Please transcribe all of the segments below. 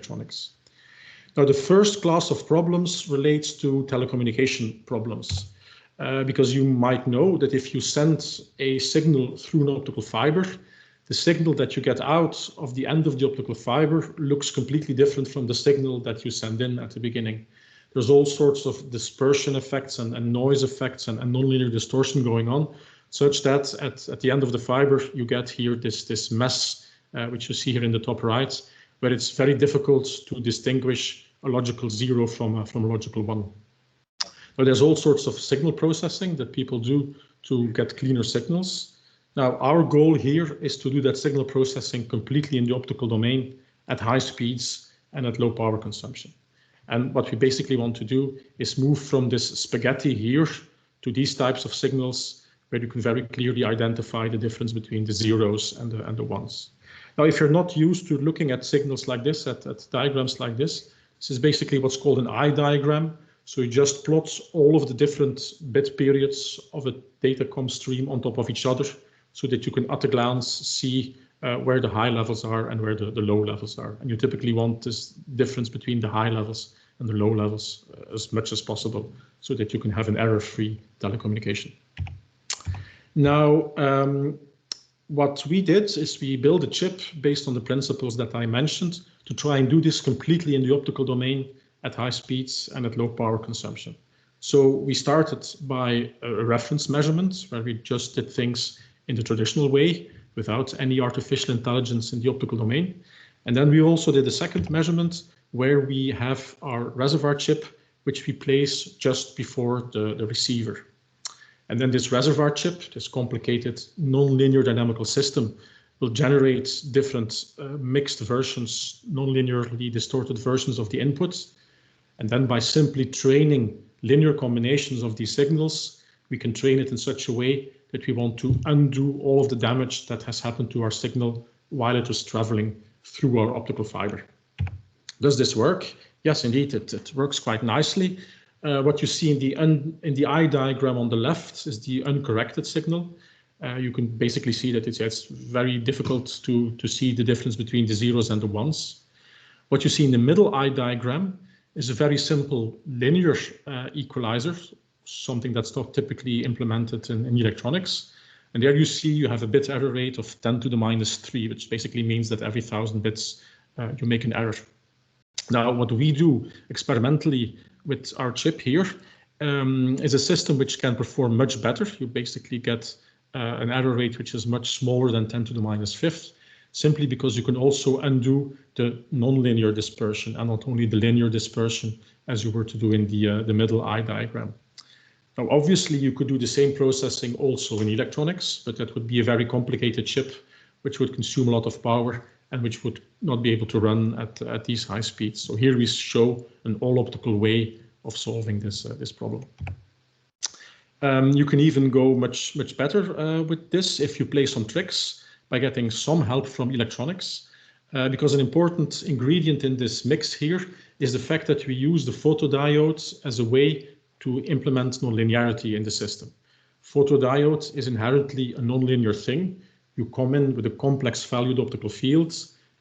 electronics. Now, the first class of problems relates to telecommunication problems, because you might know that if you send a signal through an optical fiber, the signal that you get out of the end of the optical fiber looks completely different from the signal that you send in at the beginning. There's all sorts of dispersion effects and noise effects and nonlinear distortion going on, such that at the end of the fiber, you get here this mess, which you see here in the top right, where it's very difficult to distinguish a logical 0 from a logical 1. Now, there's all sorts of signal processing that people do to get cleaner signals. Now, our goal here is to do that signal processing completely in the optical domain at high speeds and at low power consumption. And what we basically want to do is move from this spaghetti here to these types of signals where you can very clearly identify the difference between the zeros and the ones. Now, if you're not used to looking at signals like this, at diagrams like this is basically what's called an eye diagram. So you just plot all of the different bit periods of a datacom stream on top of each other so that you can at a glance see where the high levels are and where the low levels are. And you typically want this difference between the high levels and the low levels as much as possible so that you can have an error-free telecommunication. Now, what we did is we built a chip based on the principles that I mentioned to try and do this completely in the optical domain at high speeds and at low power consumption. So we started by a reference measurement where we just did things in the traditional way without any artificial intelligence in the optical domain. And then we also did a second measurement where we have our reservoir chip, which we place just before the receiver. And then this reservoir chip, this complicated non-linear dynamical system, will generate different mixed versions, non-linearly distorted versions of the inputs. And then by simply training linear combinations of these signals, we can train it in such a way that we want to undo all of the damage that has happened to our signal while it was traveling through our optical fiber. Does this work? Yes, indeed, it works quite nicely. What you see in the eye diagram on the left is the uncorrected signal. You can basically see that it's very difficult to see the difference between the zeros and the ones. What you see in the middle eye diagram is a very simple linear equalizer, something that's not typically implemented in electronics. And there you see you have a bit error rate of 10 to the minus 3, which basically means that every 1,000 bits you make an error. Now, what we do experimentally with our chip here is a system which can perform much better. You basically get an error rate which is much smaller than 10 to the minus 5th, simply because you can also undo the nonlinear dispersion and not only the linear dispersion as you were to do in the middle eye diagram. Now, obviously, you could do the same processing also in electronics, but that would be a very complicated chip, which would consume a lot of power and which would not be able to run at these high speeds. So here we show an all-optical way of solving this problem. You can even go much better with this if you play some tricks by getting some help from electronics, because an important ingredient in this mix here is the fact that we use the photodiode as a way to implement nonlinearity in the system. Photodiode is inherently a nonlinear thing. You come in with a complex valued optical field,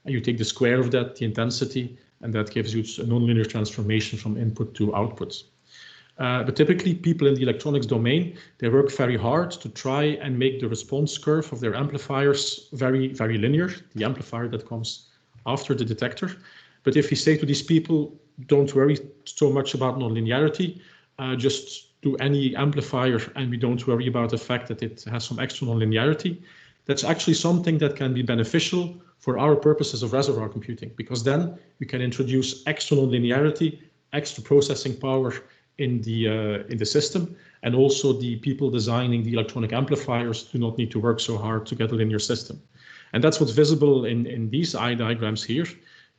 and you take the square of that, the intensity, and that gives you a nonlinear transformation from input to output. But typically, people in the electronics domain, they work very hard to try and make the response curve of their amplifiers very linear, the amplifier that comes after the detector. But if we say to these people, don't worry so much about nonlinearity, just do any amplifier and we don't worry about the fact that it has some extra nonlinearity, that's actually something that can be beneficial for our purposes of reservoir computing, because then we can introduce extra nonlinearity, extra processing power in the system, and also the people designing the electronic amplifiers do not need to work so hard to get a linear system. And that's what's visible in these eye diagrams here.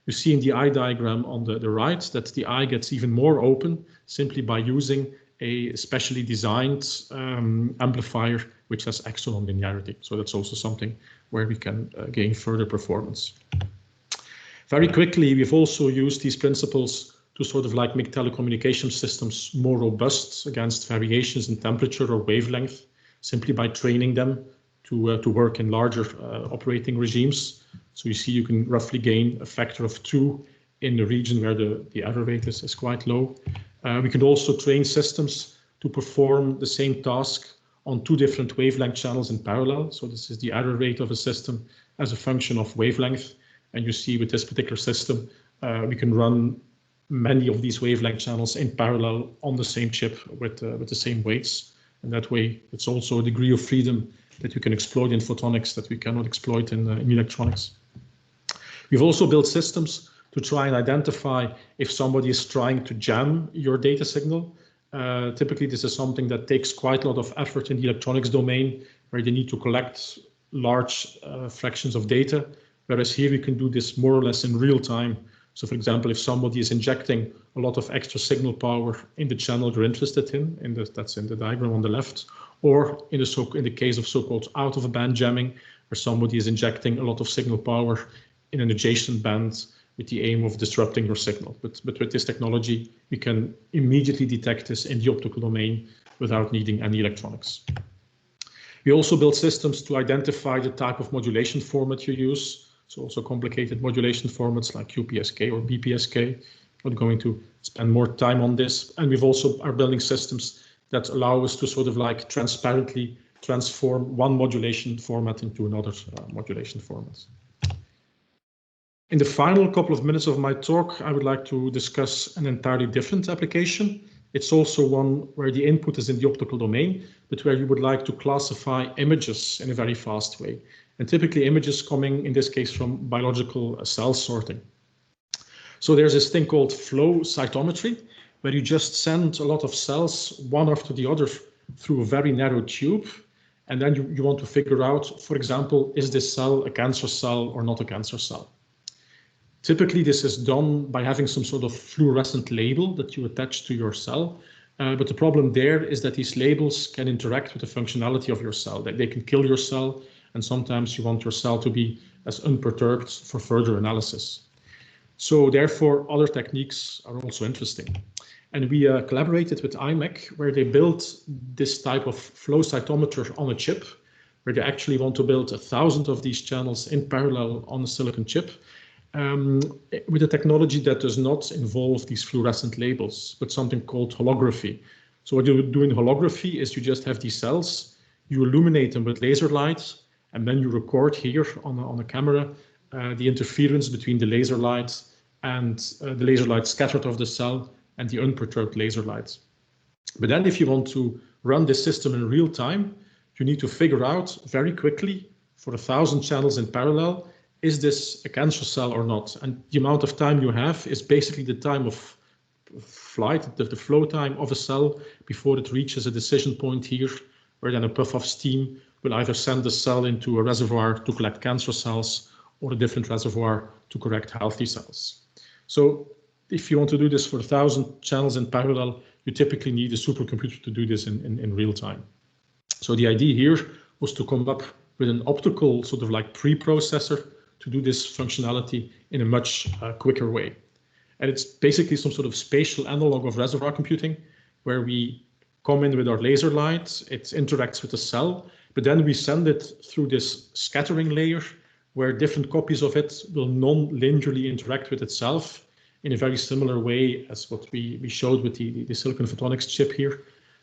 You see in the eye diagram on the right that the eye gets even more open simply by using a specially designed amplifier which has extra nonlinearity. So that's also something where we can gain further performance. Very quickly, we've also used these principles to sort of like make telecommunication systems more robust against variations in temperature or wavelength, simply by training them to work in larger operating regimes. So you see you can roughly gain a factor of 2 in the region where the error rate is quite low. We can also train systems to perform the same task on 2 different wavelength channels in parallel. So this is the error rate of a system as a function of wavelength. And you see with this particular system, we can run many of these wavelength channels in parallel on the same chip with the same weights. And that way, it's also a degree of freedom that you can exploit in photonics that we cannot exploit in electronics. We've also built systems to try and identify if somebody is trying to jam your data signal. Typically, this is something that takes quite a lot of effort in the electronics domain, where they need to collect large fractions of data, whereas here we can do this more or less in real time. So for example, if somebody is injecting a lot of extra signal power in the channel they're interested in, that's in the diagram on the left, or in the case of so-called out-of-band jamming, where somebody is injecting a lot of signal power in an adjacent band with the aim of disrupting your signal. But with this technology, we can immediately detect this in the optical domain without needing any electronics. We also build systems to identify the type of modulation format you use. So also complicated modulation formats like QPSK or BPSK. I'm not going to spend more time on this. And we've also are building systems that allow us to sort of like transparently transform one modulation format into another modulation format. In the final couple of minutes of my talk, I would like to discuss an entirely different application. It's also one where the input is in the optical domain, but where you would like to classify images in a very fast way. And typically images coming, in this case, from biological cell sorting. So there's this thing called flow cytometry, where you just send a lot of cells, one after the other, through a very narrow tube. And then you want to figure out, for example, is this cell a cancer cell or not a cancer cell? Typically, this is done by having some sort of fluorescent label that you attach to your cell. But the problem there is that these labels can interact with the functionality of your cell. They can kill your cell, and sometimes you want your cell to be as unperturbed for further analysis. So therefore, other techniques are also interesting. And we collaborated with IMEC, where they built this type of flow cytometer on a chip, where they actually want to build 1,000 of these channels in parallel on a silicon chip. With a technology that does not involve these fluorescent labels, but something called holography. So what you do in holography is you just have these cells, you illuminate them with laser lights, and then you record here on a camera the interference between the laser light and the laser light scattered off the cell and the unperturbed laser lights. But then if you want to run this system in real time, you need to figure out very quickly for 1,000 channels in parallel, is this a cancer cell or not? And the amount of time you have is basically the time of flight, the flow time of a cell before it reaches a decision point here, where then a puff of steam will either send the cell into a reservoir to collect cancer cells or a different reservoir to correct healthy cells. So if you want to do this for 1,000 channels in parallel, you typically need a supercomputer to do this in real time. So the idea here was to come up with an optical sort of like preprocessor to do this functionality in a much quicker way. And it's basically some sort of spatial analog of reservoir computing, where we come in with our laser light, it interacts with the cell, but then we send it through this scattering layer, where different copies of it will non-linearly interact with itself in a very similar way as what we showed with the silicon photonics chip here,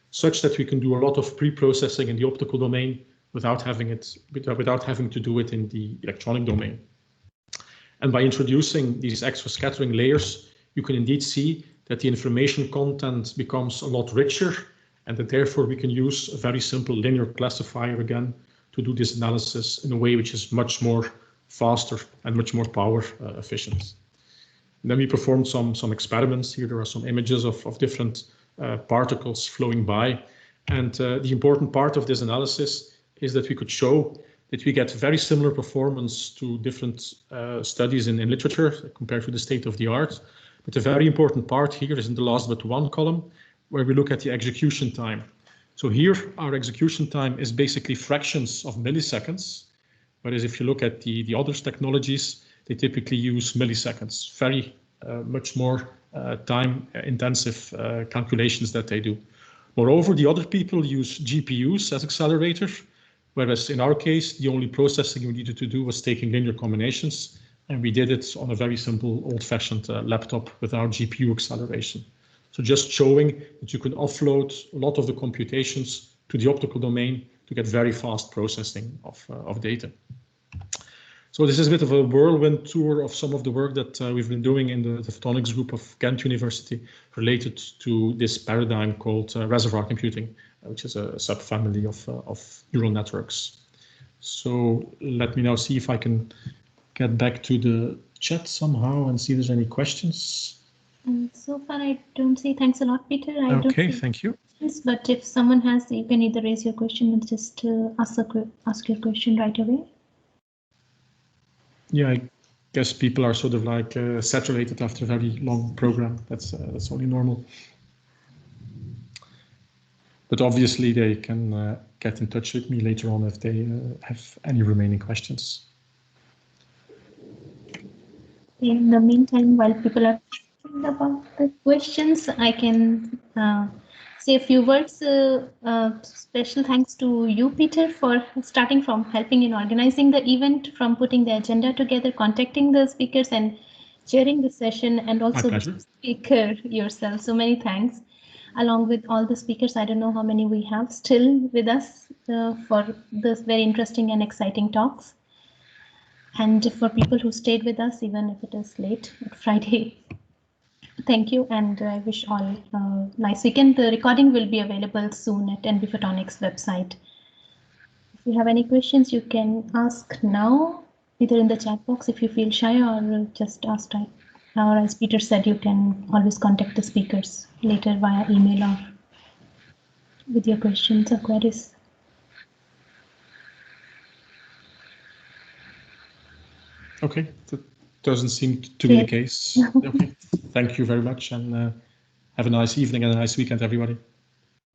such that we can do a lot of pre-processing in the optical domain without having to do it in the electronic domain. And by introducing these extra scattering layers, you can indeed see that the information content becomes a lot richer, and that therefore we can use a very simple linear classifier again to do this analysis in a way which is much more faster and much more power efficient. And then we performed some experiments. Here there are some images of different particles flowing by. And the important part of this analysis is that we could show that we get very similar performance to different studies in literature compared to the state of the art. But the very important part here is in the last but one column, where we look at the execution time. So here our execution time is basically fractions of milliseconds, whereas if you look at the other technologies, they typically use milliseconds, very much more time intensive calculations that they do. Moreover, the other people use GPUs as accelerators, whereas in our case, the only processing we needed to do was taking linear combinations, And we did it on a very simple old-fashioned laptop without GPU acceleration. So just showing that you can offload a lot of the computations to the optical domain to get very fast processing of data. So this is a bit of a whirlwind tour of some of the work that we've been doing in the photonics group of Ghent University related to this paradigm called reservoir computing, which is a subfamily of neural networks. So let me now see if I can get back to the chat somehow and see if there's any questions. So far, I don't see. Thanks a lot, Peter. Okay, thank you. But if someone has, you can either raise your question and just ask your question right away. Yeah, I guess people are sort of like saturated after a very long program. That's only normal. But obviously they can get in touch with me later on if they have any remaining questions. In the meantime, while people are thinking about the questions, I can say a few words. Special thanks to you, Peter, for starting from helping in organizing the event, from putting the agenda together, contacting the speakers and chairing the session, and also the speaker yourself. So many thanks. Along with all the speakers, I don't know how many we have still with us for this very interesting and exciting talks. And for people who stayed with us, even if it is late at Friday, thank you, and I wish all a nice weekend. The recording will be available soon at NB-Photonics website. If you have any questions, you can ask now, either in the chat box if you feel shy, or just ask right. Or as Peter said, you can always contact the speakers later via email or with your questions or queries. Okay, that doesn't seem to be the case. Okay, thank you very much, and have a nice evening and a nice weekend, everybody.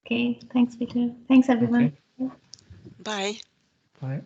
Okay, thanks, Peter. Thanks, everyone. Bye. Bye.